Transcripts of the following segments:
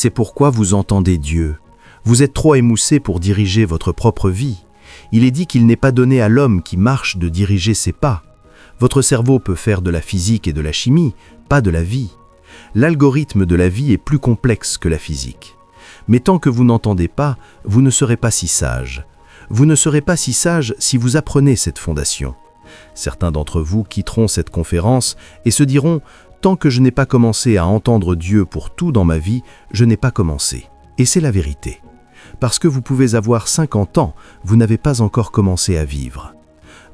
C'est pourquoi vous entendez Dieu. Vous êtes trop émoussé pour diriger votre propre vie. Il est dit qu'il n'est pas donné à l'homme qui marche de diriger ses pas. Votre cerveau peut faire de la physique et de la chimie, pas de la vie. L'algorithme de la vie est plus complexe que la physique. Mais tant que vous n'entendez pas, vous ne serez pas si sage. Vous ne serez pas si sage si vous apprenez cette fondation. Certains d'entre vous quitteront cette conférence et se diront « Tant que je n'ai pas commencé à entendre Dieu pour tout dans ma vie, je n'ai pas commencé. » Et c'est la vérité. Parce que vous pouvez avoir 50 ans, vous n'avez pas encore commencé à vivre.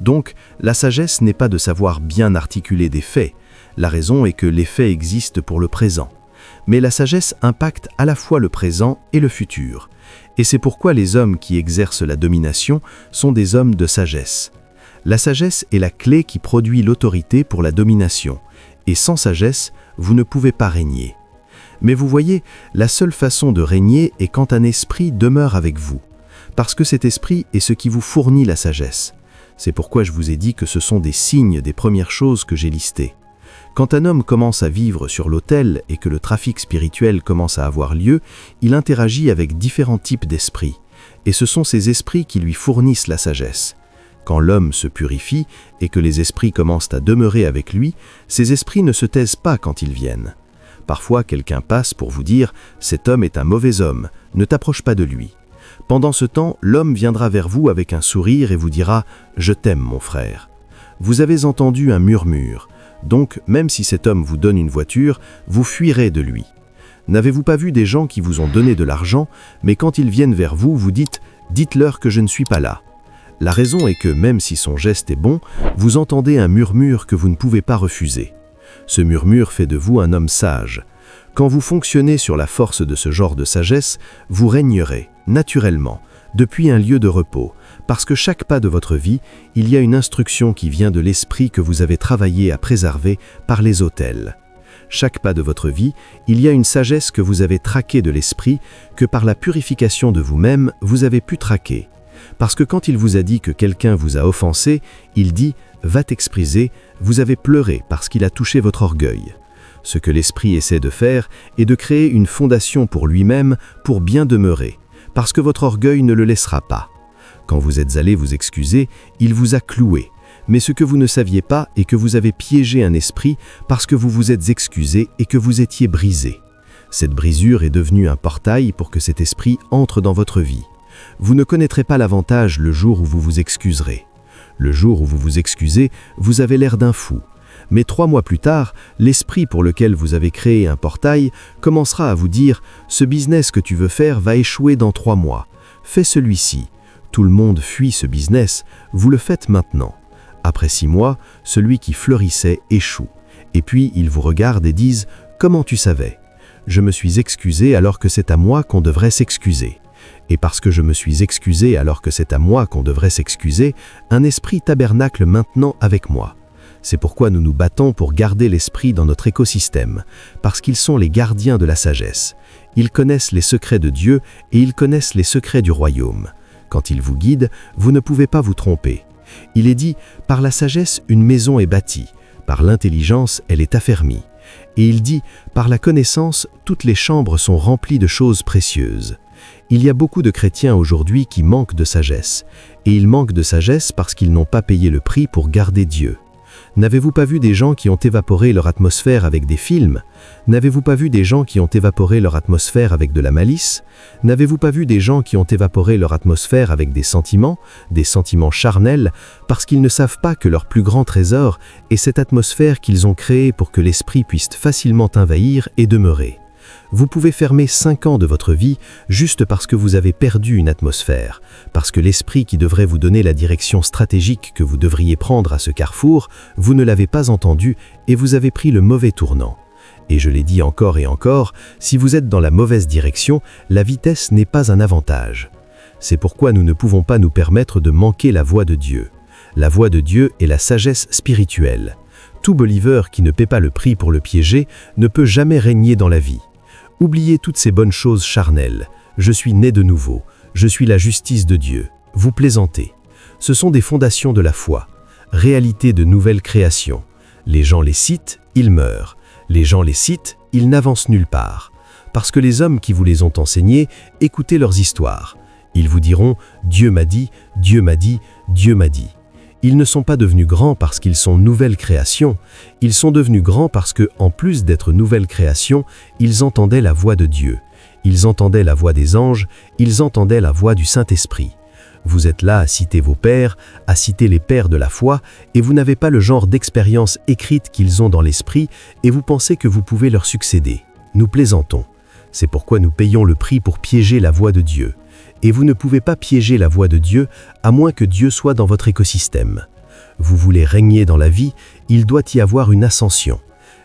Donc, la sagesse n'est pas de savoir bien articuler des faits. La raison est que les faits existent pour le présent. Mais la sagesse impacte à la fois le présent et le futur. Et c'est pourquoi les hommes qui exercent la domination sont des hommes de sagesse. La sagesse est la clé qui produit l'autorité pour la domination. Et sans sagesse, vous ne pouvez pas régner. Mais vous voyez, la seule façon de régner est quand un esprit demeure avec vous. Parce que cet esprit est ce qui vous fournit la sagesse. C'est pourquoi je vous ai dit que ce sont des signes des premières choses que j'ai listées. Quand un homme commence à vivre sur l'autel et que le trafic spirituel commence à avoir lieu, il interagit avec différents types d'esprits. Et ce sont ces esprits qui lui fournissent la sagesse. Quand l'homme se purifie et que les esprits commencent à demeurer avec lui, ces esprits ne se taisent pas quand ils viennent. Parfois, quelqu'un passe pour vous dire « Cet homme est un mauvais homme, ne t'approche pas de lui ». Pendant ce temps, l'homme viendra vers vous avec un sourire et vous dira « Je t'aime, mon frère ». Vous avez entendu un murmure. Donc, même si cet homme vous donne une voiture, vous fuirez de lui. N'avez-vous pas vu des gens qui vous ont donné de l'argent, mais quand ils viennent vers vous, vous dites « Dites-leur que je ne suis pas là ». La raison est que même si son geste est bon, vous entendez un murmure que vous ne pouvez pas refuser. Ce murmure fait de vous un homme sage. Quand vous fonctionnez sur la force de ce genre de sagesse, vous régnerez, naturellement, depuis un lieu de repos, parce que chaque pas de votre vie, il y a une instruction qui vient de l'esprit que vous avez travaillé à préserver par les autels. Chaque pas de votre vie, il y a une sagesse que vous avez traquée de l'esprit, que par la purification de vous-même, vous avez pu traquer. Parce que quand il vous a dit que quelqu'un vous a offensé, il dit « Va t'expriser », vous avez pleuré parce qu'il a touché votre orgueil. Ce que l'esprit essaie de faire est de créer une fondation pour lui-même pour bien demeurer, parce que votre orgueil ne le laissera pas. Quand vous êtes allé vous excuser, il vous a cloué. Mais ce que vous ne saviez pas est que vous avez piégé un esprit parce que vous vous êtes excusé et que vous étiez brisé. Cette brisure est devenue un portail pour que cet esprit entre dans votre vie. Vous ne connaîtrez pas l'avantage le jour où vous vous excuserez. Le jour où vous vous excusez, vous avez l'air d'un fou. Mais 3 mois plus tard, l'esprit pour lequel vous avez créé un portail commencera à vous dire « Ce business que tu veux faire va échouer dans 3 mois. Fais celui-ci. Tout le monde fuit ce business, vous le faites maintenant. » Après 6 mois, celui qui fleurissait échoue. Et puis ils vous regardent et disent « Comment tu savais ? Je me suis excusé alors que c'est à moi qu'on devrait s'excuser. » Et parce que je me suis excusé alors que c'est à moi qu'on devrait s'excuser, un esprit tabernacle maintenant avec moi. C'est pourquoi nous nous battons pour garder l'esprit dans notre écosystème, parce qu'ils sont les gardiens de la sagesse. Ils connaissent les secrets de Dieu et ils connaissent les secrets du royaume. Quand ils vous guident, vous ne pouvez pas vous tromper. Il est dit, par la sagesse, une maison est bâtie, par l'intelligence, elle est affermie. Et il dit, par la connaissance, toutes les chambres sont remplies de choses précieuses. Il y a beaucoup de chrétiens aujourd'hui qui manquent de sagesse. Et ils manquent de sagesse parce qu'ils n'ont pas payé le prix pour garder Dieu. N'avez-vous pas vu des gens qui ont évaporé leur atmosphère avec des films? N'avez-vous pas vu des gens qui ont évaporé leur atmosphère avec de la malice? N'avez-vous pas vu des gens qui ont évaporé leur atmosphère avec des sentiments charnels, parce qu'ils ne savent pas que leur plus grand trésor est cette atmosphère qu'ils ont créée pour que l'esprit puisse facilement envahir et demeurer? Vous pouvez fermer 5 ans de votre vie juste parce que vous avez perdu une atmosphère, parce que l'esprit qui devrait vous donner la direction stratégique que vous devriez prendre à ce carrefour, vous ne l'avez pas entendu et vous avez pris le mauvais tournant. Et je l'ai dit encore et encore, si vous êtes dans la mauvaise direction, la vitesse n'est pas un avantage. C'est pourquoi nous ne pouvons pas nous permettre de manquer la voie de Dieu. La voie de Dieu est la sagesse spirituelle. Tout believer qui ne paie pas le prix pour le piéger ne peut jamais régner dans la vie. Oubliez toutes ces bonnes choses charnelles. Je suis né de nouveau. Je suis la justice de Dieu. Vous plaisantez. Ce sont des fondations de la foi. Réalité de nouvelle création. Les gens les citent, ils meurent. Les gens les citent, ils n'avancent nulle part. parce que les hommes qui vous les ont enseignés, écoutez leurs histoires. Ils vous diront « Dieu m'a dit, Dieu m'a dit, Dieu m'a dit ». Ils ne sont pas devenus grands parce qu'ils sont nouvelles créations, ils sont devenus grands parce que, en plus d'être nouvelles créations, ils entendaient la voix de Dieu. Ils entendaient la voix des anges, ils entendaient la voix du Saint-Esprit. Vous êtes là à citer vos pères, à citer les pères de la foi, et vous n'avez pas le genre d'expérience écrite qu'ils ont dans l'esprit, et vous pensez que vous pouvez leur succéder. Nous plaisantons. C'est pourquoi nous payons le prix pour piéger la voix de Dieu. Et vous ne pouvez pas piéger la voix de Dieu, à moins que Dieu soit dans votre écosystème. Vous voulez régner dans la vie, il doit y avoir une ascension.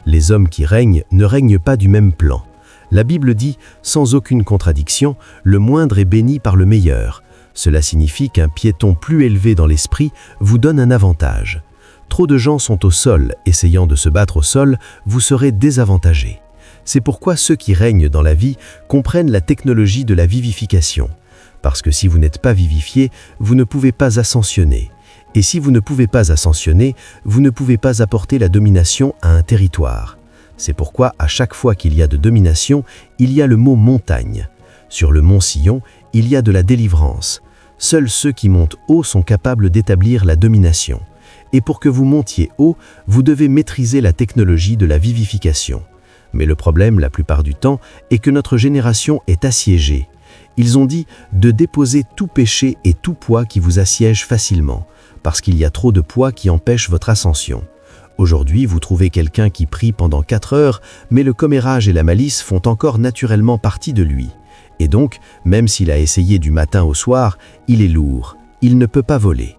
Les hommes qui règnent ne règnent pas du même plan. La Bible dit, sans aucune contradiction, le moindre est béni par le meilleur. Cela signifie qu'un piéton plus élevé dans l'esprit vous donne un avantage. Trop de gens sont au sol, essayant de se battre au sol, vous serez désavantagés. C'est pourquoi ceux qui règnent dans la vie comprennent la technologie de la vivification. Parce que si vous n'êtes pas vivifié, vous ne pouvez pas ascensionner. Et si vous ne pouvez pas ascensionner, vous ne pouvez pas apporter la domination à un territoire. C'est pourquoi à chaque fois qu'il y a de domination, il y a le mot montagne. Sur le mont Sion, il y a de la délivrance. Seuls ceux qui montent haut sont capables d'établir la domination. Et pour que vous montiez haut, vous devez maîtriser la technologie de la vivification. Mais le problème, la plupart du temps, est que notre génération est assiégée. Ils ont dit de déposer tout péché et tout poids qui vous assiège facilement, parce qu'il y a trop de poids qui empêche votre ascension. Aujourd'hui, vous trouvez quelqu'un qui prie pendant 4 heures, mais le commérage et la malice font encore naturellement partie de lui. Et donc, même s'il a essayé du matin au soir, il est lourd, il ne peut pas voler.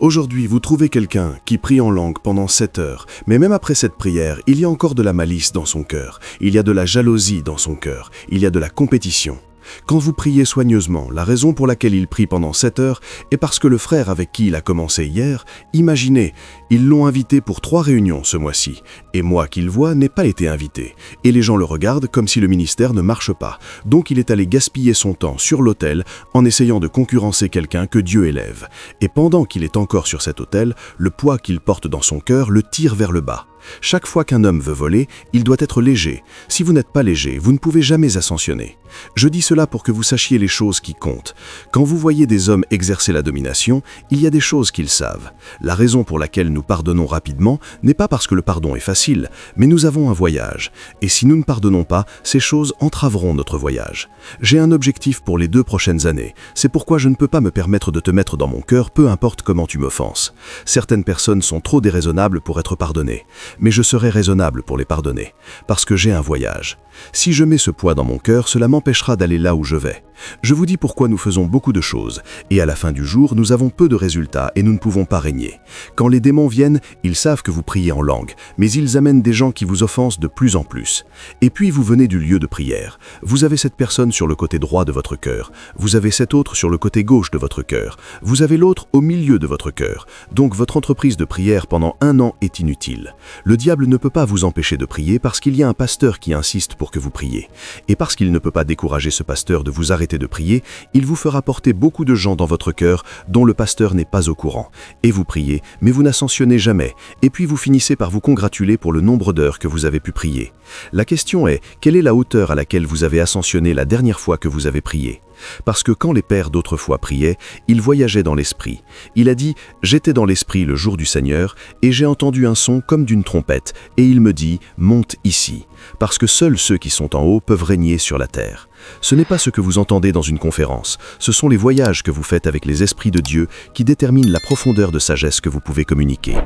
Aujourd'hui, vous trouvez quelqu'un qui prie en langue pendant 7 heures, mais même après cette prière, il y a encore de la malice dans son cœur, il y a de la jalousie dans son cœur, il y a de la compétition. Quand vous priez soigneusement, la raison pour laquelle il prie pendant 7 heures est parce que le frère avec qui il a commencé hier, imaginez, ils l'ont invité pour 3 réunions ce mois-ci, et moi qu'il voit n'ai pas été invité, et les gens le regardent comme si le ministère ne marche pas, donc il est allé gaspiller son temps sur l'autel en essayant de concurrencer quelqu'un que Dieu élève, et pendant qu'il est encore sur cet autel, le poids qu'il porte dans son cœur le tire vers le bas. Chaque fois qu'un homme veut voler, il doit être léger. Si vous n'êtes pas léger, vous ne pouvez jamais ascensionner. Je dis cela pour que vous sachiez les choses qui comptent. Quand vous voyez des hommes exercer la domination, il y a des choses qu'ils savent. La raison pour laquelle nous pardonnons rapidement n'est pas parce que le pardon est facile, mais nous avons un voyage. Et si nous ne pardonnons pas, ces choses entraveront notre voyage. J'ai un objectif pour les 2 prochaines années. C'est pourquoi je ne peux pas me permettre de te mettre dans mon cœur, peu importe comment tu m'offenses. Certaines personnes sont trop déraisonnables pour être pardonnées. Mais je serai raisonnable pour les pardonner, parce que j'ai un voyage. Si je mets ce poids dans mon cœur, cela m'empêchera d'aller là où je vais. Je vous dis pourquoi nous faisons beaucoup de choses, et à la fin du jour, nous avons peu de résultats et nous ne pouvons pas régner. Quand les démons viennent, ils savent que vous priez en langue, mais ils amènent des gens qui vous offensent de plus en plus. Et puis vous venez du lieu de prière. Vous avez cette personne sur le côté droit de votre cœur, vous avez cette autre sur le côté gauche de votre cœur, vous avez l'autre au milieu de votre cœur. Donc votre entreprise de prière pendant 1 an est inutile. Le diable ne peut pas vous empêcher de prier parce qu'il y a un pasteur qui insiste pour que vous priez. Et parce qu'il ne peut pas décourager ce pasteur de vous arrêter de prier, il vous fera porter beaucoup de gens dans votre cœur dont le pasteur n'est pas au courant. Et vous priez, mais vous n'ascensionnez jamais. Et puis vous finissez par vous congratuler pour le nombre d'heures que vous avez pu prier. La question est, quelle est la hauteur à laquelle vous avez ascensionné la dernière fois que vous avez prié ? Parce que quand les pères d'autrefois priaient, ils voyageaient dans l'esprit. Il a dit « J'étais dans l'esprit le jour du Seigneur, et j'ai entendu un son comme d'une trompette, et il me dit « Monte ici ». Parce que seuls ceux qui sont en haut peuvent régner sur la terre. Ce n'est pas ce que vous entendez dans une conférence, ce sont les voyages que vous faites avec les esprits de Dieu qui déterminent la profondeur de sagesse que vous pouvez communiquer.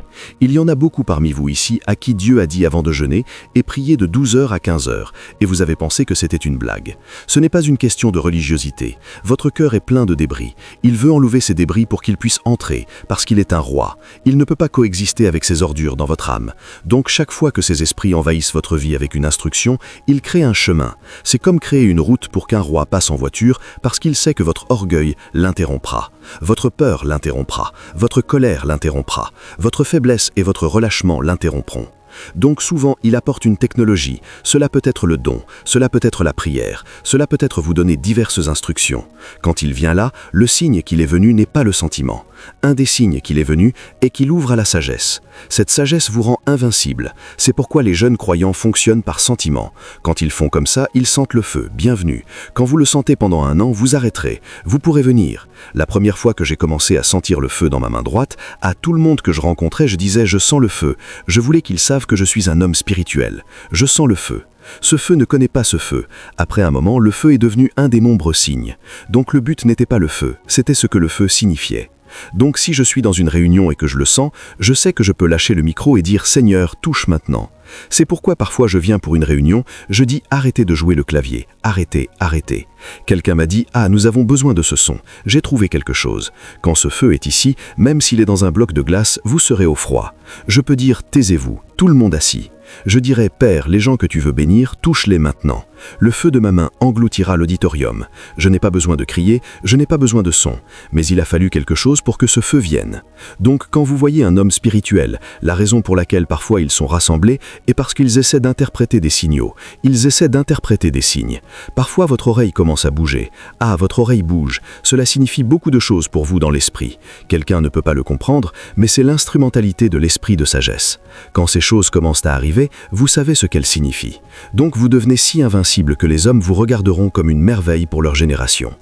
Il y en a beaucoup parmi vous ici à qui Dieu a dit avant de jeûner et prier de 12 heures à 15 heures, et vous avez pensé que c'était une blague. Ce n'est pas une question de religiosité. Votre cœur est plein de débris. Il veut enlever ces débris pour qu'il puisse entrer, parce qu'il est un roi. Il ne peut pas coexister avec ces ordures dans votre âme. Donc chaque fois que ces esprits envahissent votre vie avec une instruction, ils créent un chemin. C'est comme créer une route pour qu'un roi passe en voiture parce qu'il sait que votre orgueil l'interrompra. Votre peur l'interrompra. Votre colère l'interrompra. Votre faiblesse et votre relâchement l'interrompront. Donc souvent, il apporte une technologie. Cela peut être le don, cela peut être la prière, cela peut être vous donner diverses instructions. Quand il vient là, le signe qu'il est venu n'est pas le sentiment. Un des signes qu'il est venu est qu'il ouvre à la sagesse. Cette sagesse vous rend invincible. C'est pourquoi les jeunes croyants fonctionnent par sentiment. Quand ils font comme ça, ils sentent le feu. Bienvenue. Quand vous le sentez pendant 1 an, vous arrêterez. Vous pourrez venir. La première fois que j'ai commencé à sentir le feu dans ma main droite, à tout le monde que je rencontrais, je disais « je sens le feu ». Je voulais qu'ils savent que je suis un homme spirituel. Je sens le feu. Ce feu ne connaît pas ce feu. Après un moment, le feu est devenu un des nombres signes. Donc le but n'était pas le feu, c'était ce que le feu signifiait. Donc si je suis dans une réunion et que je le sens, je sais que je peux lâcher le micro et dire « Seigneur, touche maintenant ». C'est pourquoi parfois je viens pour une réunion, je dis « Arrêtez de jouer le clavier, arrêtez, arrêtez ». Quelqu'un m'a dit « Ah, nous avons besoin de ce son, j'ai trouvé quelque chose ». Quand ce feu est ici, même s'il est dans un bloc de glace, vous serez au froid. Je peux dire « Taisez-vous », tout le monde assis. Je dirais « Père, les gens que tu veux bénir, touche-les maintenant ». Le feu de ma main engloutira l'auditorium. Je n'ai pas besoin de crier, je n'ai pas besoin de son, mais il a fallu quelque chose pour que ce feu vienne. Donc quand vous voyez un homme spirituel, la raison pour laquelle parfois ils sont rassemblés est parce qu'ils essaient d'interpréter des signaux. Ils essaient d'interpréter des signes. Parfois votre oreille commence à bouger. Ah, votre oreille bouge. Cela signifie beaucoup de choses pour vous dans l'esprit. Quelqu'un ne peut pas le comprendre, mais c'est l'instrumentalité de l'esprit de sagesse. Quand ces choses commencent à arriver, vous savez ce qu'elles signifient. Donc vous devenez si invincible que les hommes vous regarderont comme une merveille pour leur génération.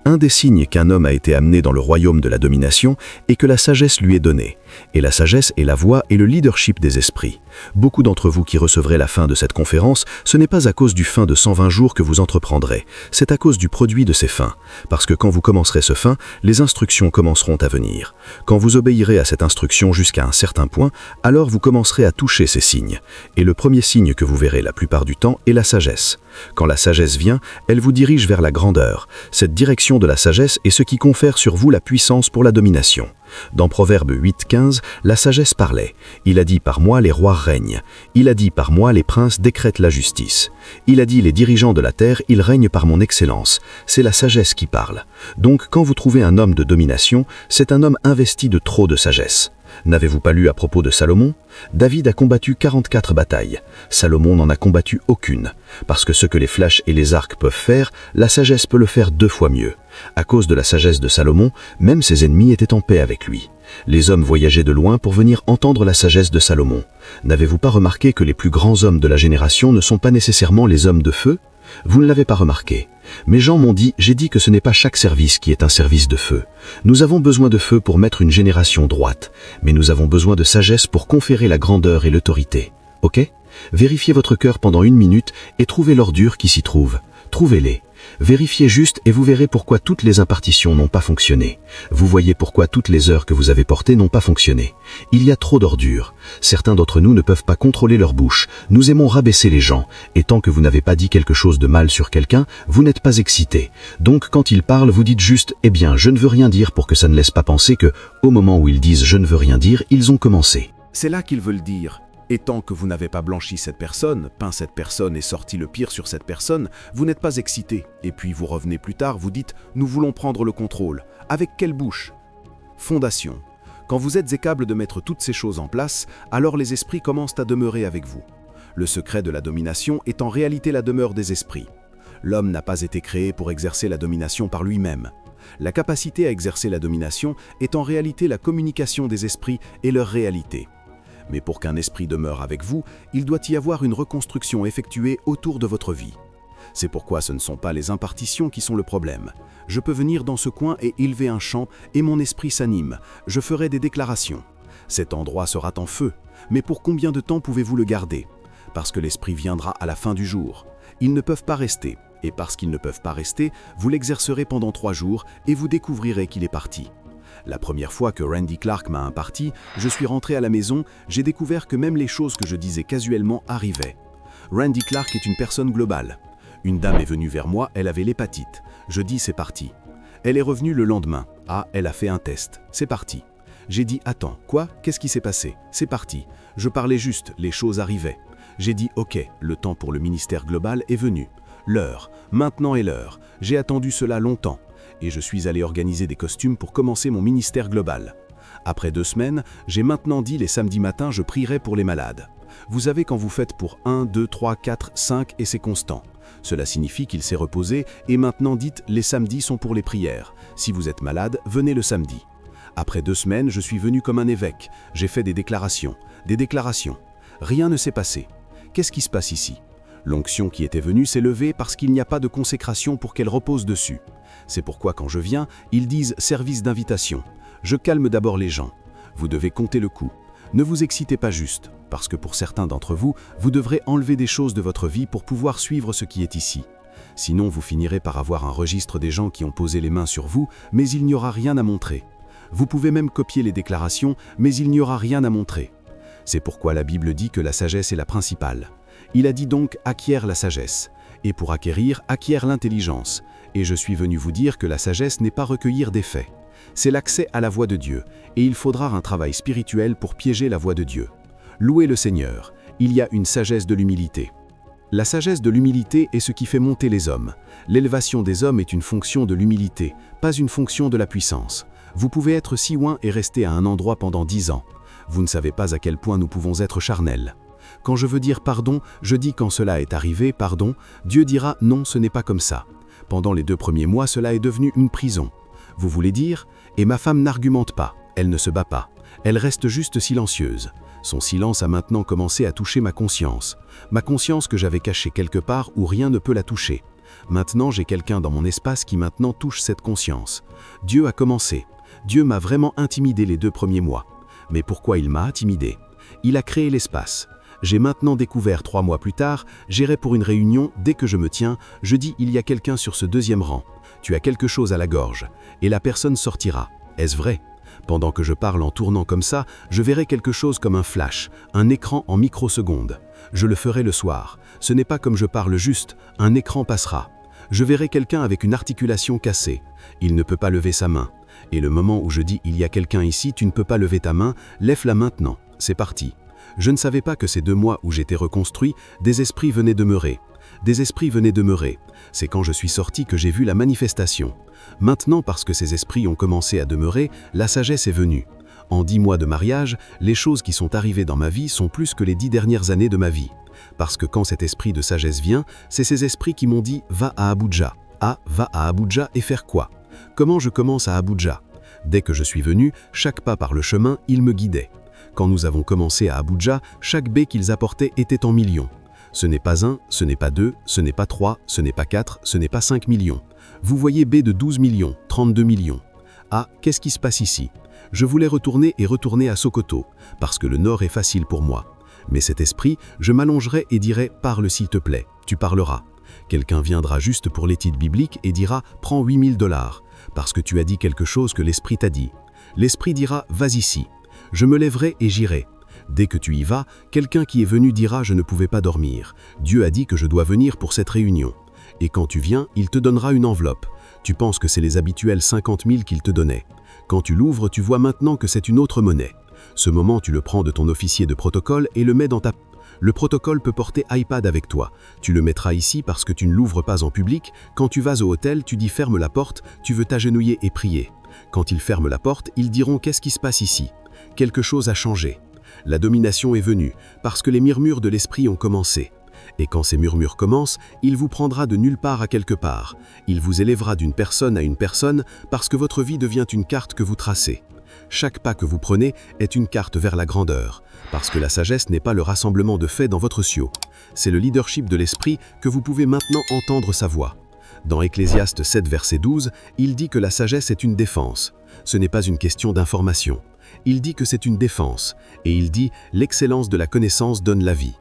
Un des signes qu'un homme a été amené dans le royaume de la domination est que la sagesse lui est donnée. Et la sagesse est la voix et le leadership des esprits. Beaucoup d'entre vous qui recevrez la fin de cette conférence, ce n'est pas à cause du fin de 120 jours que vous entreprendrez, c'est à cause du produit de ces fins. Parce que quand vous commencerez ce fin, les instructions commenceront à venir. Quand vous obéirez à cette instruction jusqu'à un certain point, alors vous commencerez à toucher ces signes. Et le premier signe que vous verrez la plupart du temps est la sagesse. Quand la sagesse vient, elle vous dirige vers la grandeur. Cette direction de la sagesse est ce qui confère sur vous la puissance pour la domination. Dans Proverbe 8:15, la sagesse parlait. Il a dit « Par moi les rois règnent ». Il a dit « Par moi les princes décrètent la justice ». Il a dit « Les dirigeants de la terre, ils règnent par mon excellence ». C'est la sagesse qui parle. Donc quand vous trouvez un homme de domination, c'est un homme investi de trop de sagesse. N'avez-vous pas lu à propos de Salomon? David a combattu 44 batailles. Salomon n'en a combattu aucune. Parce que ce que les flèches et les arcs peuvent faire, la sagesse peut le faire 2 fois mieux. À cause de la sagesse de Salomon, même ses ennemis étaient en paix avec lui. Les hommes voyageaient de loin pour venir entendre la sagesse de Salomon. N'avez-vous pas remarqué que les plus grands hommes de la génération ne sont pas nécessairement les hommes de feu? Vous ne l'avez pas remarqué. Mes gens m'ont dit, j'ai dit que ce n'est pas chaque service qui est un service de feu. Nous avons besoin de feu pour mettre une génération droite, mais nous avons besoin de sagesse pour conférer la grandeur et l'autorité. Ok? Vérifiez votre cœur pendant 1 minute et trouvez l'ordure qui s'y trouve. Trouvez-les. Vérifiez juste et vous verrez pourquoi toutes les impartitions n'ont pas fonctionné. Vous voyez pourquoi toutes les heures que vous avez portées n'ont pas fonctionné. Il y a trop d'ordures. Certains d'entre nous ne peuvent pas contrôler leur bouche. Nous aimons rabaisser les gens. Et tant que vous n'avez pas dit quelque chose de mal sur quelqu'un, vous n'êtes pas excité. Donc quand ils parlent, vous dites juste « Eh bien, je ne veux rien dire » pour que ça ne laisse pas penser que, au moment où ils disent « Je ne veux rien dire », ils ont commencé. C'est là qu'ils veulent dire. Et tant que vous n'avez pas blanchi cette personne, peint cette personne et sorti le pire sur cette personne, vous n'êtes pas excité. Et puis vous revenez plus tard, vous dites « Nous voulons prendre le contrôle ». Avec quelle bouche? Fondation. Quand vous êtes capable de mettre toutes ces choses en place, alors les esprits commencent à demeurer avec vous. Le secret de la domination est en réalité la demeure des esprits. L'homme n'a pas été créé pour exercer la domination par lui-même. La capacité à exercer la domination est en réalité la communication des esprits et leur réalité. Mais pour qu'un esprit demeure avec vous, il doit y avoir une reconstruction effectuée autour de votre vie. C'est pourquoi ce ne sont pas les impartitions qui sont le problème. Je peux venir dans ce coin et élever un chant et mon esprit s'anime. Je ferai des déclarations. Cet endroit sera en feu. Mais pour combien de temps pouvez-vous le garder? Parce que l'esprit viendra à la fin du jour. Ils ne peuvent pas rester. Et parce qu'ils ne peuvent pas rester, vous l'exercerez pendant 3 jours et vous découvrirez qu'il est parti. La première fois que Randy Clark m'a imparti, je suis rentré à la maison, j'ai découvert que même les choses que je disais casuellement arrivaient. Randy Clark est une personne globale. Une dame est venue vers moi, elle avait l'hépatite. Je dis c'est parti. Elle est revenue le lendemain. Ah, elle a fait un test. C'est parti. J'ai dit attends, quoi? Qu'est-ce qui s'est passé? C'est parti. Je parlais juste, les choses arrivaient. J'ai dit ok, le temps pour le ministère global est venu. L'heure, maintenant est l'heure. J'ai attendu cela longtemps. Et je suis allé organiser des costumes pour commencer mon ministère global. Après 2 semaines, j'ai maintenant dit les samedis matins je prierai pour les malades. Vous savez quand vous faites pour 1, 2, 3, 4, 5 et c'est constant. Cela signifie qu'il s'est reposé et maintenant dites les samedis sont pour les prières. Si vous êtes malade, venez le samedi. Après 2 semaines, je suis venu comme un évêque. J'ai fait des déclarations. Rien ne s'est passé. Qu'est-ce qui se passe ici? L'onction qui était venue s'est levée parce qu'il n'y a pas de consécration pour qu'elle repose dessus. C'est pourquoi quand je viens, ils disent service d'invitation. Je calme d'abord les gens. Vous devez compter le coup. Ne vous excitez pas juste, parce que pour certains d'entre vous, vous devrez enlever des choses de votre vie pour pouvoir suivre ce qui est ici. Sinon, vous finirez par avoir un registre des gens qui ont posé les mains sur vous, mais il n'y aura rien à montrer. Vous pouvez même copier les déclarations, mais il n'y aura rien à montrer. C'est pourquoi la Bible dit que la sagesse est la principale. Il a dit donc « acquiert la sagesse ». Et pour acquérir, acquiert l'intelligence. Et je suis venu vous dire que la sagesse n'est pas recueillir des faits. C'est l'accès à la voix de Dieu, et il faudra un travail spirituel pour piéger la voix de Dieu. Louez le Seigneur, il y a une sagesse de l'humilité. La sagesse de l'humilité est ce qui fait monter les hommes. L'élévation des hommes est une fonction de l'humilité, pas une fonction de la puissance. Vous pouvez être si loin et rester à un endroit pendant 10 ans. Vous ne savez pas à quel point nous pouvons être charnels. Quand je veux dire pardon, je dis quand cela est arrivé, pardon, Dieu dira non, ce n'est pas comme ça. Pendant les 2 premiers mois, cela est devenu une prison. Vous voulez dire? Et ma femme n'argumente pas, elle ne se bat pas, elle reste juste silencieuse. Son silence a maintenant commencé à toucher ma conscience que j'avais cachée quelque part où rien ne peut la toucher. Maintenant j'ai quelqu'un dans mon espace qui maintenant touche cette conscience. Dieu a commencé. Dieu m'a vraiment intimidé les 2 premiers mois. Mais pourquoi il m'a intimidé? Il a créé l'espace. J'ai maintenant découvert 3 mois plus tard, j'irai pour une réunion, dès que je me tiens, je dis il y a quelqu'un sur ce 2e rang. Tu as quelque chose à la gorge, et la personne sortira. Est-ce vrai? Pendant que je parle en tournant comme ça, je verrai quelque chose comme un flash, un écran en microsecondes. Je le ferai le soir. Ce n'est pas comme je parle juste, un écran passera. Je verrai quelqu'un avec une articulation cassée. Il ne peut pas lever sa main. Et le moment où je dis il y a quelqu'un ici, tu ne peux pas lever ta main, lève-la maintenant. C'est parti. Je ne savais pas que ces 2 mois où j'étais reconstruit, des esprits venaient demeurer. C'est quand je suis sorti que j'ai vu la manifestation. Maintenant, parce que ces esprits ont commencé à demeurer, la sagesse est venue. En 10 mois de mariage, les choses qui sont arrivées dans ma vie sont plus que les 10 dernières années de ma vie. Parce que quand cet esprit de sagesse vient, c'est ces esprits qui m'ont dit « va à Abuja ». Ah, va à Abuja et faire quoi? Comment je commence à Abuja? Dès que je suis venu, chaque pas par le chemin, ils me guidaient. Quand nous avons commencé à Abuja, chaque baie qu'ils apportaient était en millions. Ce n'est pas 1, ce n'est pas 2, ce n'est pas 3, ce n'est pas 4, ce n'est pas 5 millions. Vous voyez baie de 12 millions, 32 millions. Ah, qu'est-ce qui se passe ici? Je voulais retourner à Sokoto, parce que le nord est facile pour moi. Mais cet esprit, je m'allongerai et dirai « parle s'il te plaît, tu parleras ». Quelqu'un viendra juste pour l'étude biblique et dira « prends 8 000 $, parce que tu as dit quelque chose que l'esprit t'a dit ». L'esprit dira « vas ici ». Je me lèverai et j'irai. Dès que tu y vas, quelqu'un qui est venu dira « je ne pouvais pas dormir. Dieu a dit que je dois venir pour cette réunion ». Et quand tu viens, il te donnera une enveloppe. Tu penses que c'est les habituels 50 000 qu'il te donnait. Quand tu l'ouvres, tu vois maintenant que c'est une autre monnaie. Ce moment, tu le prends de ton officier de protocole et le mets dans ta... Le protocole peut porter iPad avec toi. Tu le mettras ici parce que tu ne l'ouvres pas en public. Quand tu vas au hôtel, tu dis « ferme la porte », tu veux t'agenouiller et prier. Quand ils ferment la porte, ils diront « qu'est-ce qui se passe ici ?» Quelque chose a changé. La domination est venue, parce que les murmures de l'esprit ont commencé. Et quand ces murmures commencent, il vous prendra de nulle part à quelque part. Il vous élèvera d'une personne à une personne, parce que votre vie devient une carte que vous tracez. Chaque pas que vous prenez est une carte vers la grandeur, parce que la sagesse n'est pas le rassemblement de faits dans votre cieux. C'est le leadership de l'esprit que vous pouvez maintenant entendre sa voix. Dans Ecclésiaste 7, verset 12, il dit que la sagesse est une défense. Ce n'est pas une question d'information. Il dit que c'est une défense, et il dit « l'excellence de la connaissance donne la vie ».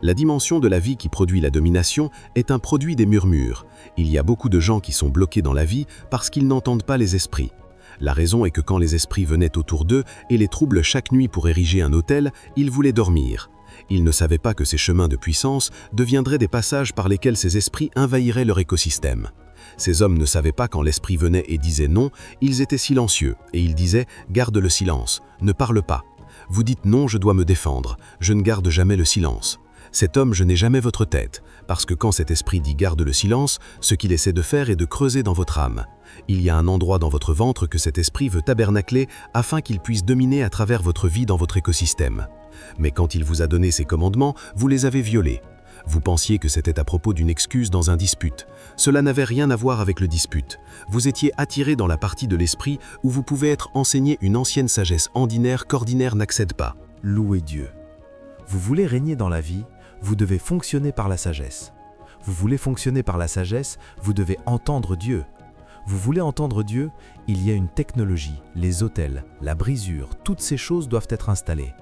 La dimension de la vie qui produit la domination est un produit des murmures. Il y a beaucoup de gens qui sont bloqués dans la vie parce qu'ils n'entendent pas les esprits. La raison est que quand les esprits venaient autour d'eux et les troublent chaque nuit pour ériger un autel, ils voulaient dormir. Ils ne savaient pas que ces chemins de puissance deviendraient des passages par lesquels ces esprits envahiraient leur écosystème. Ces hommes ne savaient pas quand l'esprit venait et disait non, ils étaient silencieux et ils disaient « garde le silence, ne parle pas ». Vous dites « non, je dois me défendre, je ne garde jamais le silence ». Cet homme, je n'ai jamais votre tête, parce que quand cet esprit dit « garde le silence », ce qu'il essaie de faire est de creuser dans votre âme. Il y a un endroit dans votre ventre que cet esprit veut tabernacler afin qu'il puisse dominer à travers votre vie dans votre écosystème. Mais quand il vous a donné ces commandements, vous les avez violés. Vous pensiez que c'était à propos d'une excuse dans un dispute. Cela n'avait rien à voir avec le dispute. Vous étiez attiré dans la partie de l'esprit où vous pouvez être enseigné une ancienne sagesse ordinaire qu'ordinaire n'accède pas. Louez Dieu. Vous voulez régner dans la vie, vous devez fonctionner par la sagesse. Vous voulez fonctionner par la sagesse, vous devez entendre Dieu. Vous voulez entendre Dieu, il y a une technologie, les autels, la brisure, toutes ces choses doivent être installées.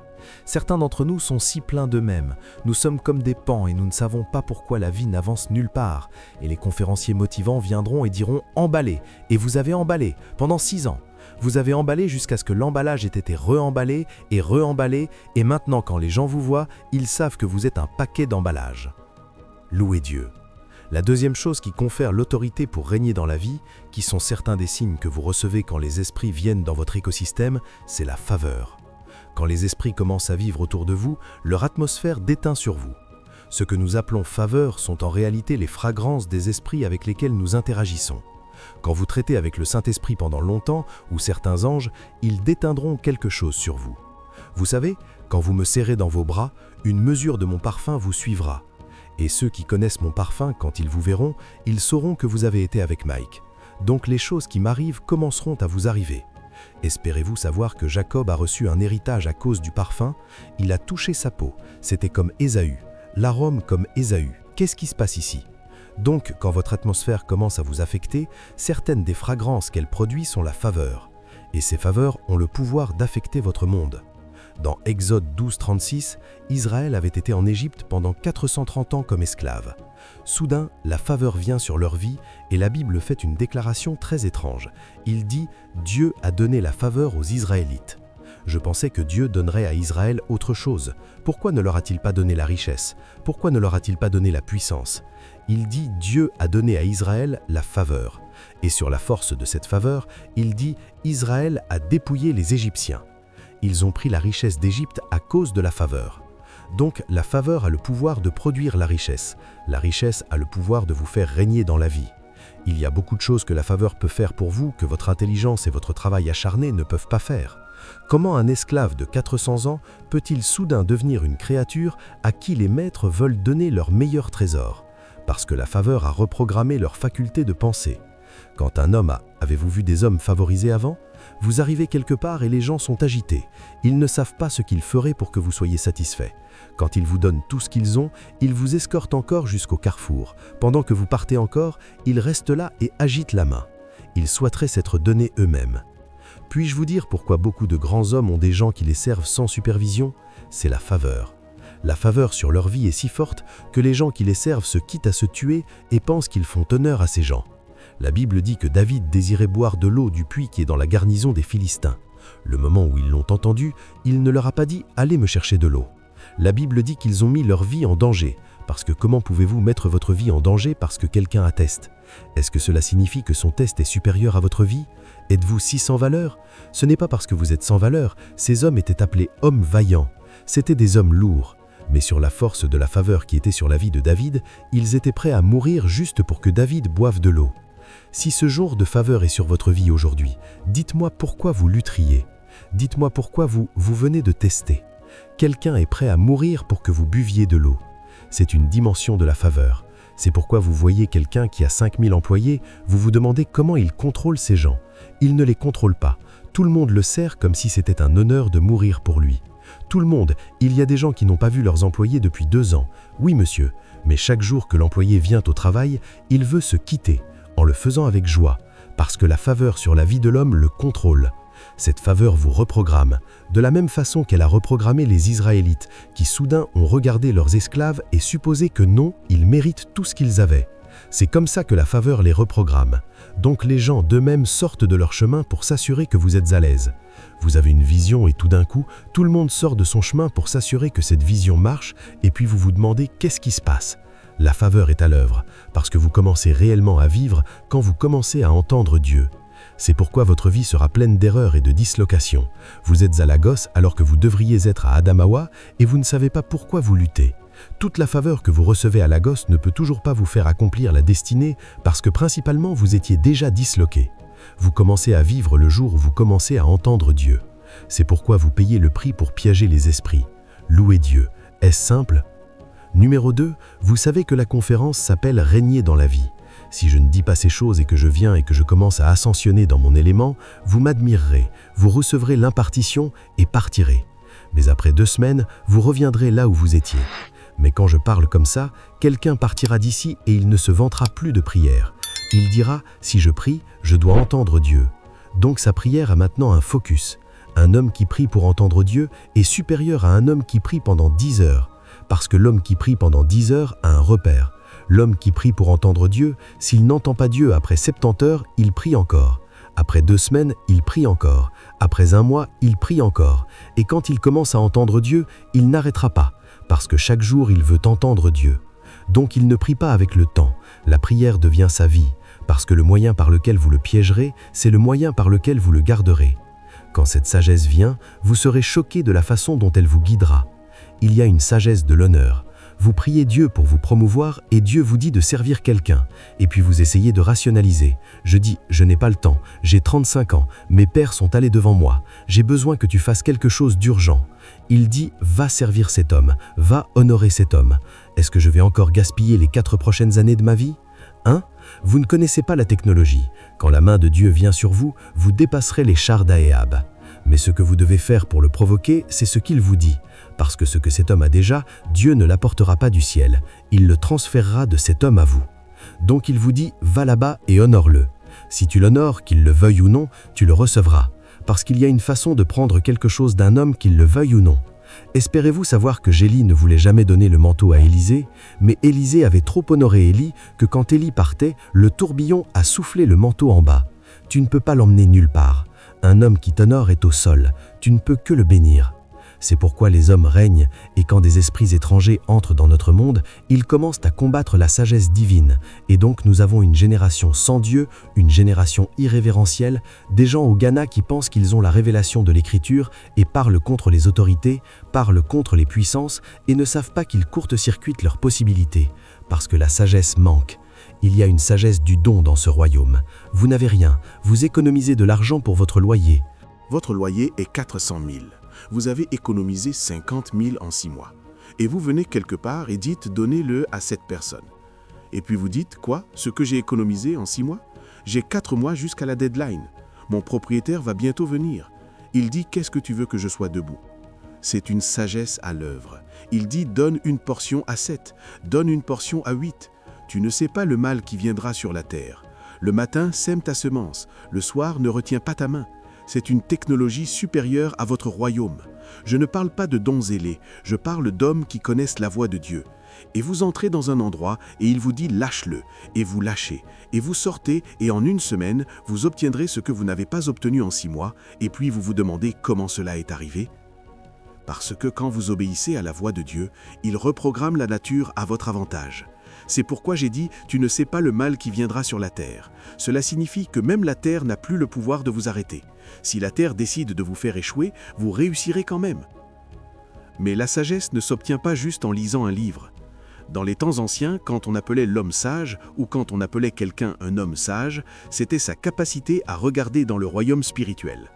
Certains d'entre nous sont si pleins d'eux-mêmes, nous sommes comme des pans et nous ne savons pas pourquoi la vie n'avance nulle part. Et les conférenciers motivants viendront et diront « emballez » et vous avez emballé pendant 6 ans. Vous avez emballé jusqu'à ce que l'emballage ait été re-emballé et maintenant quand les gens vous voient, ils savent que vous êtes un paquet d'emballage. Louez Dieu. La deuxième chose qui confère l'autorité pour régner dans la vie, qui sont certains des signes que vous recevez quand les esprits viennent dans votre écosystème, c'est la faveur. Quand les esprits commencent à vivre autour de vous, leur atmosphère déteint sur vous. Ce que nous appelons faveur sont en réalité les fragrances des esprits avec lesquels nous interagissons. Quand vous traitez avec le Saint-Esprit pendant longtemps, ou certains anges, ils déteindront quelque chose sur vous. Vous savez, quand vous me serrez dans vos bras, une mesure de mon parfum vous suivra. Et ceux qui connaissent mon parfum, quand ils vous verront, ils sauront que vous avez été avec Mike. Donc les choses qui m'arrivent commenceront à vous arriver. Espérez-vous savoir que Jacob a reçu un héritage à cause du parfum? Il a touché sa peau, c'était comme Ésaü, l'arôme comme Ésaü. Qu'est-ce qui se passe ici? Donc, quand votre atmosphère commence à vous affecter, certaines des fragrances qu'elle produit sont la faveur. Et ces faveurs ont le pouvoir d'affecter votre monde. Dans Exode 12:36, Israël avait été en Égypte pendant 430 ans comme esclave. Soudain, la faveur vient sur leur vie et la Bible fait une déclaration très étrange. Il dit « Dieu a donné la faveur aux Israélites ». Je pensais que Dieu donnerait à Israël autre chose. Pourquoi ne leur a-t-il pas donné la richesse? Pourquoi ne leur a-t-il pas donné la puissance? Il dit « Dieu a donné à Israël la faveur ». Et sur la force de cette faveur, il dit « Israël a dépouillé les Égyptiens ». Ils ont pris la richesse d'Égypte à cause de la faveur. Donc la faveur a le pouvoir de produire la richesse. La richesse a le pouvoir de vous faire régner dans la vie. Il y a beaucoup de choses que la faveur peut faire pour vous que votre intelligence et votre travail acharné ne peuvent pas faire. Comment un esclave de 400 ans peut-il soudain devenir une créature à qui les maîtres veulent donner leur meilleur trésor? Parce que la faveur a reprogrammé leur faculté de penser. Quand un homme avez-vous vu des hommes favorisés avant? Vous arrivez quelque part et les gens sont agités. Ils ne savent pas ce qu'ils feraient pour que vous soyez satisfait. Quand ils vous donnent tout ce qu'ils ont, ils vous escortent encore jusqu'au carrefour. Pendant que vous partez encore, ils restent là et agitent la main. Ils souhaiteraient s'être donnés eux-mêmes. Puis-je vous dire pourquoi beaucoup de grands hommes ont des gens qui les servent sans supervision? C'est la faveur. La faveur sur leur vie est si forte que les gens qui les servent se quittent à se tuer et pensent qu'ils font honneur à ces gens. La Bible dit que David désirait boire de l'eau du puits qui est dans la garnison des Philistins. Le moment où ils l'ont entendu, il ne leur a pas dit « Allez me chercher de l'eau ». La Bible dit qu'ils ont mis leur vie en danger, parce que comment pouvez-vous mettre votre vie en danger parce que quelqu'un atteste? Est-ce que cela signifie que son test est supérieur à votre vie? Êtes-vous si sans valeur? Ce n'est pas parce que vous êtes sans valeur, ces hommes étaient appelés hommes vaillants. C'étaient des hommes lourds. Mais sur la force de la faveur qui était sur la vie de David, ils étaient prêts à mourir juste pour que David boive de l'eau. Si ce jour de faveur est sur votre vie aujourd'hui, dites-moi pourquoi vous lutteriez. Dites-moi pourquoi vous venez de tester. Quelqu'un est prêt à mourir pour que vous buviez de l'eau. C'est une dimension de la faveur. C'est pourquoi vous voyez quelqu'un qui a 5000 employés, vous vous demandez comment il contrôle ces gens. Il ne les contrôle pas. Tout le monde le sert comme si c'était un honneur de mourir pour lui. Tout le monde, il y a des gens qui n'ont pas vu leurs employés depuis 2 ans. Oui monsieur, mais chaque jour que l'employé vient au travail, il veut se quitter, en le faisant avec joie, parce que la faveur sur la vie de l'homme le contrôle. Cette faveur vous reprogramme, de la même façon qu'elle a reprogrammé les Israélites, qui soudain ont regardé leurs esclaves et supposé que non, ils méritent tout ce qu'ils avaient. C'est comme ça que la faveur les reprogramme. Donc les gens d'eux-mêmes sortent de leur chemin pour s'assurer que vous êtes à l'aise. Vous avez une vision et tout d'un coup, tout le monde sort de son chemin pour s'assurer que cette vision marche et puis vous vous demandez qu'est-ce qui se passe. La faveur est à l'œuvre, parce que vous commencez réellement à vivre quand vous commencez à entendre Dieu. C'est pourquoi votre vie sera pleine d'erreurs et de dislocations. Vous êtes à Lagos alors que vous devriez être à Adamawa et vous ne savez pas pourquoi vous luttez. Toute la faveur que vous recevez à Lagos ne peut toujours pas vous faire accomplir la destinée parce que principalement vous étiez déjà disloqué. Vous commencez à vivre le jour où vous commencez à entendre Dieu. C'est pourquoi vous payez le prix pour piéger les esprits. Louez Dieu. Est-ce simple? Numéro 2, vous savez que la conférence s'appelle « Régner dans la vie ». Si je ne dis pas ces choses et que je viens et que je commence à ascensionner dans mon élément, vous m'admirerez, vous recevrez l'impartition et partirez. Mais après 2 semaines, vous reviendrez là où vous étiez. Mais quand je parle comme ça, quelqu'un partira d'ici et il ne se vantera plus de prière. Il dira, si je prie, je dois entendre Dieu. Donc sa prière a maintenant un focus. Un homme qui prie pour entendre Dieu est supérieur à un homme qui prie pendant 10 heures. Parce que l'homme qui prie pendant 10 heures a un repère. L'homme qui prie pour entendre Dieu, s'il n'entend pas Dieu après 70 heures, il prie encore. Après 2 semaines, il prie encore. Après 1 mois, il prie encore. Et quand il commence à entendre Dieu, il n'arrêtera pas. Parce que chaque jour, il veut entendre Dieu. Donc il ne prie pas avec le temps. La prière devient sa vie. Parce que le moyen par lequel vous le piégerez, c'est le moyen par lequel vous le garderez. Quand cette sagesse vient, vous serez choqué de la façon dont elle vous guidera. Il y a une sagesse de l'honneur. Vous priez Dieu pour vous promouvoir et Dieu vous dit de servir quelqu'un. Et puis vous essayez de rationaliser. Je dis, je n'ai pas le temps, j'ai 35 ans, mes pères sont allés devant moi, j'ai besoin que tu fasses quelque chose d'urgent. Il dit, va servir cet homme, va honorer cet homme. Est-ce que je vais encore gaspiller les 4 prochaines années de ma vie ? Vous ne connaissez pas la technologie. Quand la main de Dieu vient sur vous, vous dépasserez les chars d'Aéab. Mais ce que vous devez faire pour le provoquer, c'est ce qu'il vous dit. Parce que ce que cet homme a déjà, Dieu ne l'apportera pas du ciel. Il le transférera de cet homme à vous. Donc il vous dit, va là-bas et honore-le. Si tu l'honores, qu'il le veuille ou non, tu le recevras. Parce qu'il y a une façon de prendre quelque chose d'un homme, qu'il le veuille ou non. Espérez-vous savoir que Élie ne voulait jamais donner le manteau à Élisée, mais Élisée avait trop honoré Élie que quand Élie partait, le tourbillon a soufflé le manteau en bas. Tu ne peux pas l'emmener nulle part. Un homme qui t'honore est au sol, tu ne peux que le bénir. C'est pourquoi les hommes règnent, et quand des esprits étrangers entrent dans notre monde, ils commencent à combattre la sagesse divine. Et donc nous avons une génération sans Dieu, une génération irrévérentielle, des gens au Ghana qui pensent qu'ils ont la révélation de l'écriture et parlent contre les autorités, parlent contre les puissances et ne savent pas qu'ils court-circuitent leurs possibilités, parce que la sagesse manque. Il y a une sagesse du don dans ce royaume. Vous n'avez rien, vous économisez de l'argent pour votre loyer. Votre loyer est 400 000. Vous avez économisé 50 000 en 6 mois. Et vous venez quelque part et dites « donnez-le à cette personne ». Et puis vous dites « quoi? Ce que j'ai économisé en 6 mois? J'ai 4 mois jusqu'à la deadline. Mon propriétaire va bientôt venir. Il dit « qu'est-ce que tu veux que je sois debout ?» C'est une sagesse à l'œuvre. Il dit « donne une portion à 7, donne une portion à 8. Tu ne sais pas le mal qui viendra sur la terre. Le matin, sème ta semence. Le soir, ne retiens pas ta main. » C'est une technologie supérieure à votre royaume. Je ne parle pas de dons zélés, je parle d'hommes qui connaissent la voix de Dieu. Et vous entrez dans un endroit et il vous dit « lâche-le » et vous lâchez. Et vous sortez et en 1 semaine, vous obtiendrez ce que vous n'avez pas obtenu en 6 mois et puis vous vous demandez comment cela est arrivé. Parce que quand vous obéissez à la voix de Dieu, il reprogramme la nature à votre avantage. C'est pourquoi j'ai dit « tu ne sais pas le mal qui viendra sur la terre ». Cela signifie que même la terre n'a plus le pouvoir de vous arrêter. Si la terre décide de vous faire échouer, vous réussirez quand même. Mais la sagesse ne s'obtient pas juste en lisant un livre. Dans les temps anciens, quand on appelait l'homme sage ou quand on appelait quelqu'un un homme sage, c'était sa capacité à regarder dans le royaume spirituel.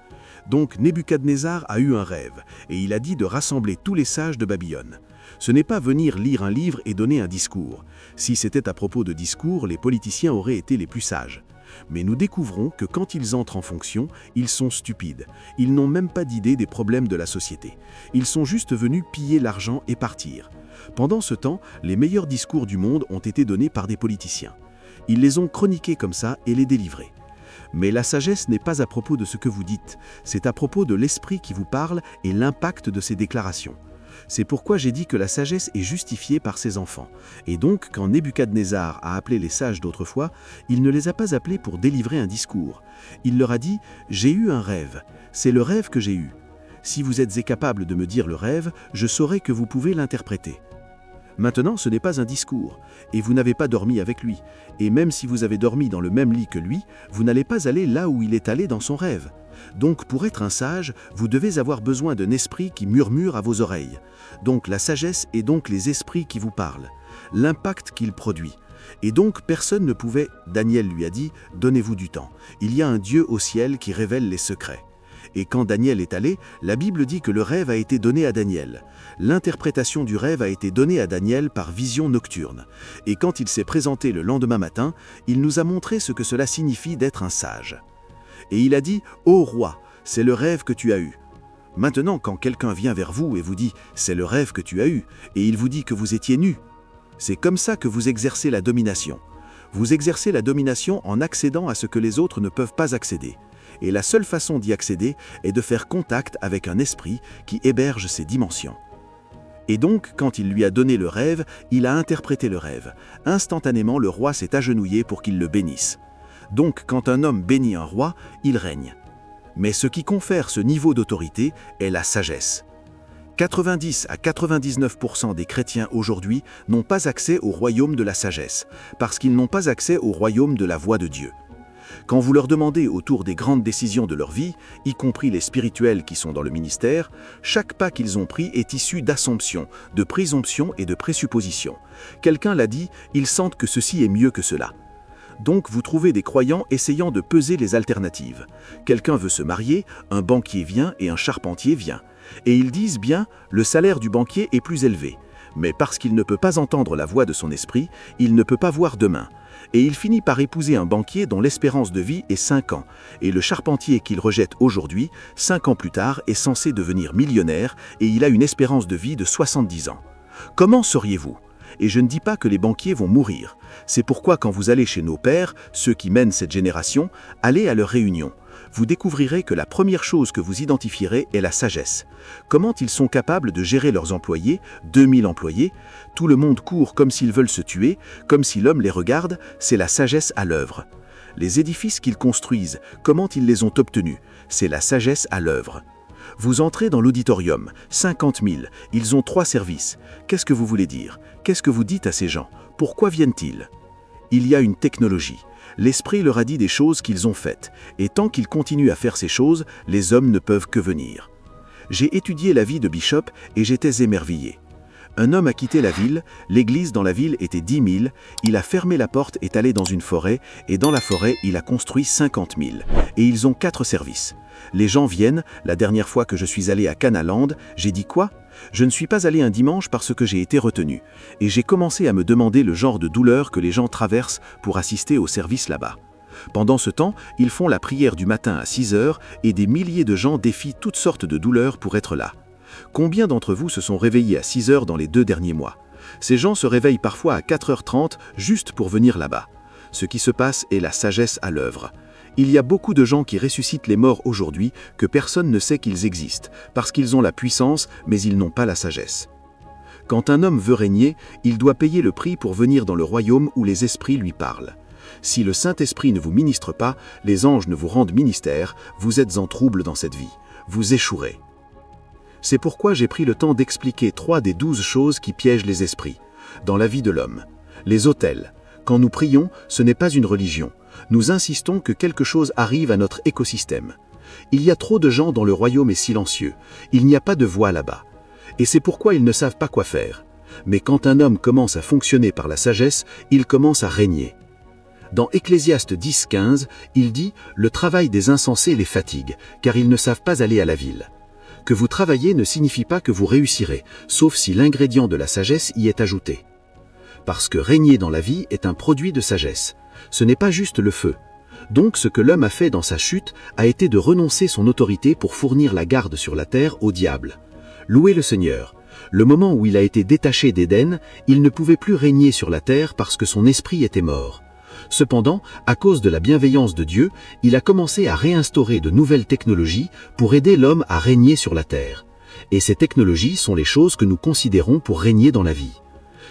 Donc Nebuchadnezzar a eu un rêve et il a dit de rassembler tous les sages de Babylone. Ce n'est pas venir lire un livre et donner un discours. Si c'était à propos de discours, les politiciens auraient été les plus sages. Mais nous découvrons que quand ils entrent en fonction, ils sont stupides. Ils n'ont même pas d'idée des problèmes de la société. Ils sont juste venus piller l'argent et partir. Pendant ce temps, les meilleurs discours du monde ont été donnés par des politiciens. Ils les ont chroniqués comme ça et les délivrés. Mais la sagesse n'est pas à propos de ce que vous dites, c'est à propos de l'esprit qui vous parle et l'impact de ces déclarations. C'est pourquoi j'ai dit que la sagesse est justifiée par ses enfants. Et donc, quand Nebuchadnezzar a appelé les sages d'autrefois, il ne les a pas appelés pour délivrer un discours. Il leur a dit « J'ai eu un rêve, c'est le rêve que j'ai eu. Si vous êtes incapable de me dire le rêve, je saurai que vous pouvez l'interpréter. » Maintenant, ce n'est pas un discours, et vous n'avez pas dormi avec lui. Et même si vous avez dormi dans le même lit que lui, vous n'allez pas aller là où il est allé dans son rêve. Donc pour être un sage, vous devez avoir besoin d'un esprit qui murmure à vos oreilles. Donc la sagesse est donc les esprits qui vous parlent, l'impact qu'il produit. Et donc personne ne pouvait, Daniel lui a dit, donnez-vous du temps. Il y a un Dieu au ciel qui révèle les secrets. Et quand Daniel est allé, la Bible dit que le rêve a été donné à Daniel. L'interprétation du rêve a été donnée à Daniel par vision nocturne. Et quand il s'est présenté le lendemain matin, il nous a montré ce que cela signifie d'être un sage. Et il a dit « Ô roi, c'est le rêve que tu as eu ». Maintenant, quand quelqu'un vient vers vous et vous dit « c'est le rêve que tu as eu », et il vous dit que vous étiez nu, c'est comme ça que vous exercez la domination. Vous exercez la domination en accédant à ce que les autres ne peuvent pas accéder. Et la seule façon d'y accéder est de faire contact avec un esprit qui héberge ces dimensions. Et donc, quand il lui a donné le rêve, il a interprété le rêve. Instantanément, le roi s'est agenouillé pour qu'il le bénisse. Donc, quand un homme bénit un roi, il règne. Mais ce qui confère ce niveau d'autorité est la sagesse. 90 à 99% des chrétiens aujourd'hui n'ont pas accès au royaume de la sagesse, parce qu'ils n'ont pas accès au royaume de la voix de Dieu. Quand vous leur demandez autour des grandes décisions de leur vie, y compris les spirituels qui sont dans le ministère, chaque pas qu'ils ont pris est issu d'assomptions, de présomptions et de présuppositions. Quelqu'un l'a dit, ils sentent que ceci est mieux que cela. Donc vous trouvez des croyants essayant de peser les alternatives. Quelqu'un veut se marier, un banquier vient et un charpentier vient. Et ils disent bien, le salaire du banquier est plus élevé. Mais parce qu'il ne peut pas entendre la voix de son esprit, il ne peut pas voir demain. Et il finit par épouser un banquier dont l'espérance de vie est 5 ans. Et le charpentier qu'il rejette aujourd'hui, 5 ans plus tard, est censé devenir millionnaire et il a une espérance de vie de 70 ans. Comment sauriez-vous ? Et je ne dis pas que les banquiers vont mourir. C'est pourquoi quand vous allez chez nos pères, ceux qui mènent cette génération, allez à leur réunion. Vous découvrirez que la première chose que vous identifierez est la sagesse. Comment ils sont capables de gérer leurs employés, 2000 employés, tout le monde court comme s'ils veulent se tuer, comme si l'homme les regarde, c'est la sagesse à l'œuvre. Les édifices qu'ils construisent, comment ils les ont obtenus, c'est la sagesse à l'œuvre. Vous entrez dans l'auditorium, 50 000, ils ont 3 services. Qu'est-ce que vous voulez dire? Qu'est-ce que vous dites à ces gens? Pourquoi viennent-ils? Il y a une technologie. L'esprit leur a dit des choses qu'ils ont faites, et tant qu'ils continuent à faire ces choses, les hommes ne peuvent que venir. J'ai étudié la vie de Bishop et j'étais émerveillé. Un homme a quitté la ville, l'église dans la ville était 10 000, il a fermé la porte et est allé dans une forêt, et dans la forêt, il a construit 50 000. Et ils ont 4 services. Les gens viennent, la dernière fois que je suis allé à Canaland, j'ai dit quoi? Je ne suis pas allé un dimanche parce que j'ai été retenu. Et j'ai commencé à me demander le genre de douleur que les gens traversent pour assister au service là-bas. Pendant ce temps, ils font la prière du matin à 6 heures et des milliers de gens défient toutes sortes de douleurs pour être là. Combien d'entre vous se sont réveillés à 6 heures dans les 2 derniers mois? Ces gens se réveillent parfois à 4h30 juste pour venir là-bas. Ce qui se passe est la sagesse à l'œuvre. Il y a beaucoup de gens qui ressuscitent les morts aujourd'hui que personne ne sait qu'ils existent, parce qu'ils ont la puissance, mais ils n'ont pas la sagesse. Quand un homme veut régner, il doit payer le prix pour venir dans le royaume où les esprits lui parlent. Si le Saint-Esprit ne vous ministre pas, les anges ne vous rendent ministère, vous êtes en trouble dans cette vie. Vous échouerez. C'est pourquoi j'ai pris le temps d'expliquer 3 des 12 choses qui piègent les esprits. Dans la vie de l'homme. Les autels. Quand nous prions, ce n'est pas une religion. Nous insistons que quelque chose arrive à notre écosystème. Il y a trop de gens dont le royaume est silencieux. Il n'y a pas de voix là-bas. Et c'est pourquoi ils ne savent pas quoi faire. Mais quand un homme commence à fonctionner par la sagesse, il commence à régner. Dans Ecclésiaste 10:15, il dit « Le travail des insensés les fatigue, car ils ne savent pas aller à la ville ». Que vous travaillez ne signifie pas que vous réussirez, sauf si l'ingrédient de la sagesse y est ajouté. Parce que régner dans la vie est un produit de sagesse. Ce n'est pas juste le feu. Donc ce que l'homme a fait dans sa chute a été de renoncer son autorité pour fournir la garde sur la terre au diable. Louez le Seigneur. Le moment où il a été détaché d'Éden, il ne pouvait plus régner sur la terre parce que son esprit était mort. Cependant, à cause de la bienveillance de Dieu, il a commencé à réinstaurer de nouvelles technologies pour aider l'homme à régner sur la terre. Et ces technologies sont les choses que nous considérons pour régner dans la vie.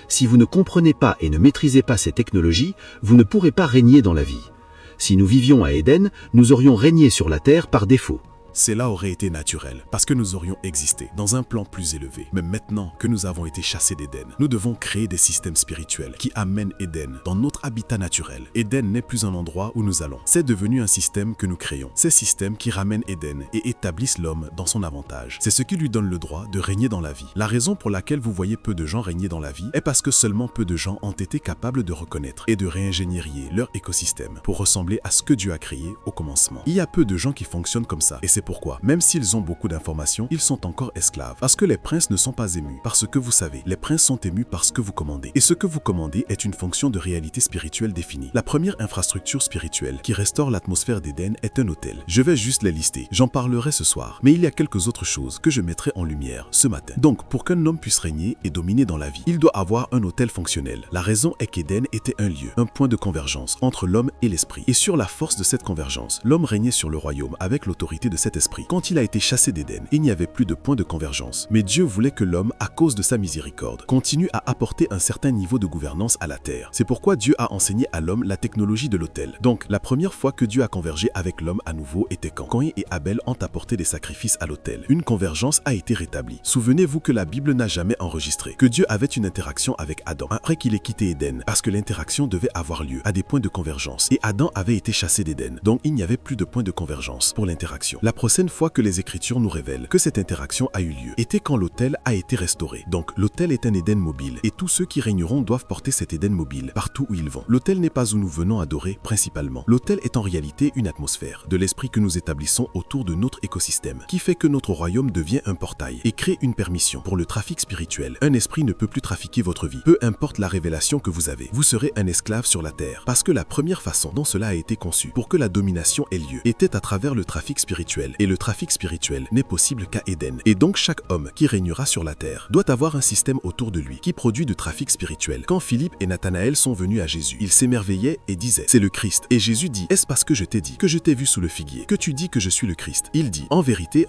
Si vous ne comprenez pas et ne maîtrisez pas ces technologies, vous ne pourrez pas régner dans la vie. Si nous vivions à Éden, nous aurions régné sur la terre par défaut. Cela aurait été naturel, parce que nous aurions existé dans un plan plus élevé. Mais maintenant que nous avons été chassés d'Éden, nous devons créer des systèmes spirituels qui amènent Éden dans notre habitat naturel. Éden n'est plus un endroit où nous allons. C'est devenu un système que nous créons. Ces systèmes qui ramènent Éden et établissent l'homme dans son avantage. C'est ce qui lui donne le droit de régner dans la vie. La raison pour laquelle vous voyez peu de gens régner dans la vie est parce que seulement peu de gens ont été capables de reconnaître et de réingénierier leur écosystème pour ressembler à ce que Dieu a créé au commencement. Il y a peu de gens qui fonctionnent comme ça, et c'est pourquoi, même s'ils ont beaucoup d'informations, ils sont encore esclaves. Parce que les princes ne sont pas émus par ce que vous savez. Les princes sont émus par ce que vous commandez. Et ce que vous commandez est une fonction de réalité spirituelle définie. La première infrastructure spirituelle qui restaure l'atmosphère d'Éden est un autel. Je vais juste les lister. J'en parlerai ce soir. Mais il y a quelques autres choses que je mettrai en lumière ce matin. Donc, pour qu'un homme puisse régner et dominer dans la vie, il doit avoir un autel fonctionnel. La raison est qu'Éden était un lieu, un point de convergence entre l'homme et l'esprit. Et sur la force de cette convergence, l'homme régnait sur le royaume avec l'autorité de cet esprit. Quand il a été chassé d'Éden, il n'y avait plus de point de convergence. Mais Dieu voulait que l'homme, à cause de sa miséricorde, continue à apporter un certain niveau de gouvernance à la terre. C'est pourquoi Dieu a enseigné à l'homme la technologie de l'autel. Donc, la première fois que Dieu a convergé avec l'homme à nouveau était quand Caïn et Abel ont apporté des sacrifices à l'autel. Une convergence a été rétablie. Souvenez-vous que la Bible n'a jamais enregistré que Dieu avait une interaction avec Adam après qu'il ait quitté Éden, parce que l'interaction devait avoir lieu à des points de convergence. Et Adam avait été chassé d'Éden, donc il n'y avait plus de point de convergence pour l'interaction. La prochaine fois que les Écritures nous révèlent que cette interaction a eu lieu était quand l'autel a été restauré. Donc l'autel est un Éden mobile, et tous ceux qui régneront doivent porter cet Éden mobile partout où ils vont. L'autel n'est pas où nous venons adorer principalement. L'autel est en réalité une atmosphère de l'esprit que nous établissons autour de notre écosystème, qui fait que notre royaume devient un portail et crée une permission pour le trafic spirituel. Un esprit ne peut plus trafiquer votre vie. Peu importe la révélation que vous avez, vous serez un esclave sur la terre. Parce que la première façon dont cela a été conçu pour que la domination ait lieu était à travers le trafic spirituel. Et le trafic spirituel n'est possible qu'à Éden. Et donc chaque homme qui régnera sur la terre doit avoir un système autour de lui qui produit du trafic spirituel. Quand Philippe et Nathanaël sont venus à Jésus, ils s'émerveillaient et disaient: c'est le Christ. Et Jésus dit: est-ce parce que je t'ai dit, que je t'ai vu sous le figuier, que tu dis que je suis le Christ? Il dit: en vérité,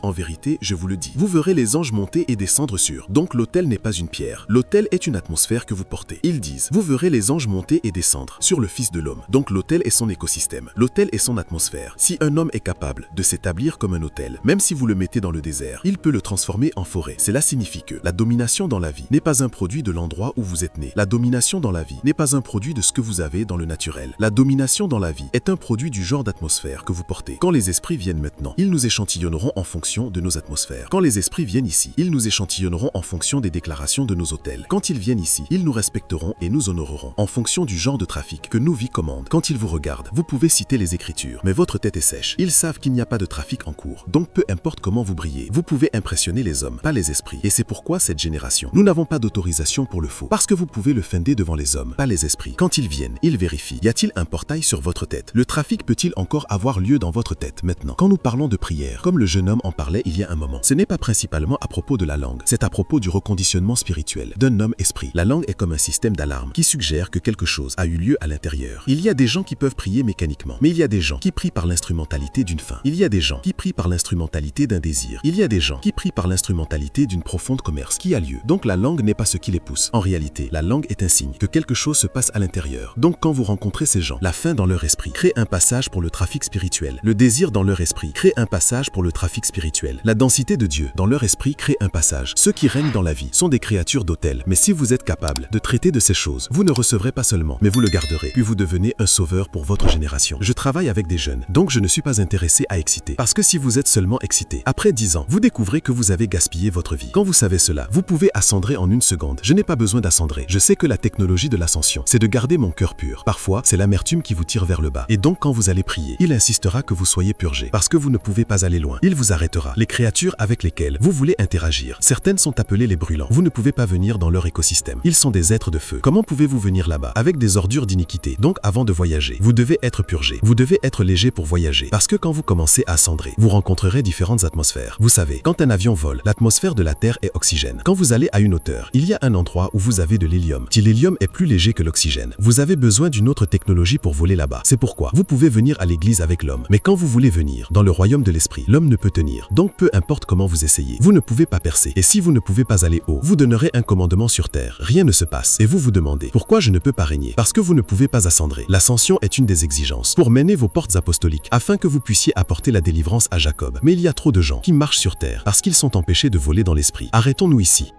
je vous le dis, vous verrez les anges monter et descendre sur. Donc l'autel n'est pas une pierre. L'autel est une atmosphère que vous portez. Ils disent: vous verrez les anges monter et descendre sur le Fils de l'homme. Donc l'autel est son écosystème. L'autel est son atmosphère. Si un homme est capable de s'établir comme un autel, même si vous le mettez dans le désert, il peut le transformer en forêt. Cela signifie que la domination dans la vie n'est pas un produit de l'endroit où vous êtes né. La domination dans la vie n'est pas un produit de ce que vous avez dans le naturel. La domination dans la vie est un produit du genre d'atmosphère que vous portez. Quand les esprits viennent maintenant, ils nous échantillonneront en fonction de nos atmosphères. Quand les esprits viennent ici, ils nous échantillonneront en fonction des déclarations de nos autels. Quand ils viennent ici, ils nous respecteront et nous honoreront en fonction du genre de trafic que nos vies commandent. Quand ils vous regardent, vous pouvez citer les Écritures, mais votre tête est sèche. Ils savent qu'il n'y a pas de trafic en cours. Donc peu importe comment vous brillez, vous pouvez impressionner les hommes, pas les esprits. Et c'est pourquoi cette génération, nous n'avons pas d'autorisation pour le faux. Parce que vous pouvez le fender devant les hommes, pas les esprits. Quand ils viennent, ils vérifient. Y a-t-il un portail sur votre tête? Le trafic peut-il encore avoir lieu dans votre tête maintenant? Quand nous parlons de prière, comme le jeune homme en parlait il y a un moment, ce n'est pas principalement à propos de la langue, c'est à propos du reconditionnement spirituel d'un homme esprit. La langue est comme un système d'alarme qui suggère que quelque chose a eu lieu à l'intérieur. Il y a des gens qui peuvent prier mécaniquement, mais il y a des gens qui prient par l'instrumentalité d'une faim. Il y a des gens qui prient par l'instrumentalité d'un désir. Il y a des gens qui prient par l'instrumentalité d'une profonde commerce qui a lieu. Donc la langue n'est pas ce qui les pousse. En réalité, la langue est un signe que quelque chose se passe à l'intérieur. Donc quand vous rencontrez ces gens, la faim dans leur esprit crée un passage pour le trafic spirituel. Le désir dans leur esprit crée un passage pour le trafic spirituel. La densité de Dieu dans leur esprit crée un passage. Ceux qui règnent dans la vie sont des créatures d'autel. Mais si vous êtes capable de traiter de ces choses, vous ne recevrez pas seulement, mais vous le garderez. Puis vous devenez un sauveur pour votre génération. Je travaille avec des jeunes, donc je ne suis pas intéressé à exciter. Parce que si vous êtes seulement excité, après 10 ans, vous découvrez que vous avez gaspillé votre vie. Quand vous savez cela, vous pouvez assandrer en une seconde. Je n'ai pas besoin d'assandrer. Je sais que la technologie de l'ascension, c'est de garder mon cœur pur. Parfois, c'est l'amertume qui vous tire vers le bas. Et donc, quand vous allez prier, il insistera que vous soyez purgé. Parce que vous ne pouvez pas aller loin. Il vous arrêtera. Les créatures avec lesquelles vous voulez interagir, certaines sont appelées les brûlants. Vous ne pouvez pas venir dans leur écosystème. Ils sont des êtres de feu. Comment pouvez-vous venir là-bas? Avec des ordures d'iniquité. Donc, avant de voyager, vous devez être purgé. Vous devez être léger pour voyager. Parce que quand vous commencez à cendrer, vous rencontrerez différentes atmosphères. Vous savez, quand un avion vole, l'atmosphère de la Terre est oxygène. Quand vous allez à une hauteur, il y a un endroit où vous avez de l'hélium. Si l'hélium est plus léger que l'oxygène, vous avez besoin d'une autre technologie pour voler là-bas. C'est pourquoi vous pouvez venir à l'église avec l'homme. Mais quand vous voulez venir dans le royaume de l'esprit, l'homme ne peut tenir. Donc peu importe comment vous essayez, vous ne pouvez pas percer. Et si vous ne pouvez pas aller haut, vous donnerez un commandement sur terre. Rien ne se passe. Et vous vous demandez, pourquoi je ne peux pas régner? Parce que vous ne pouvez pas ascendrer. L'ascension est une des exigences pour mener vos portes apostoliques, afin que vous puissiez apporter la délivrance à Jacob. Mais il y a trop de gens qui marchent sur terre parce qu'ils sont empêchés de voler dans l'esprit. Arrêtons-nous ici.